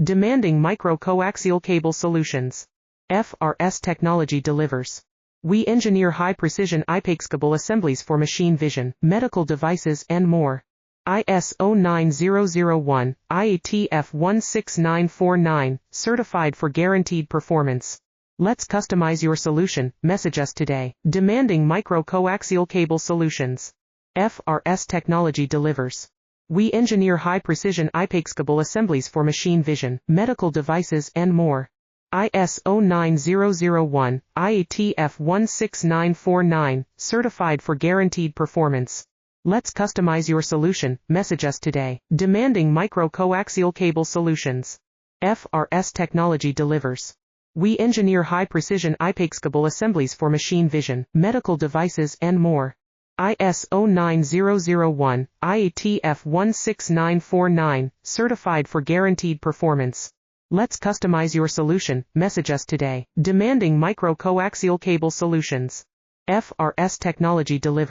Demanding micro-coaxial cable solutions. FRS technology delivers. We engineer high-precision I-PEX cable assemblies for machine vision, medical devices and more. ISO 9001, IATF 16949, certified for guaranteed performance. Let's customize your solution. Message us today. Demanding micro-coaxial cable solutions. FRS technology delivers. We engineer high-precision I-PEX cable assemblies for machine vision, medical devices and more. ISO 9001, IATF 16949, certified for guaranteed performance. Let's customize your solution. Message us today. Demanding micro-coaxial cable solutions. FRS technology delivers. We engineer high-precision I-PEX cable assemblies for machine vision, medical devices and more. ISO 9001, IATF 16949, certified for guaranteed performance. Let's customize your solution. Message us today. Demanding micro-coaxial cable solutions. FRS technology delivers.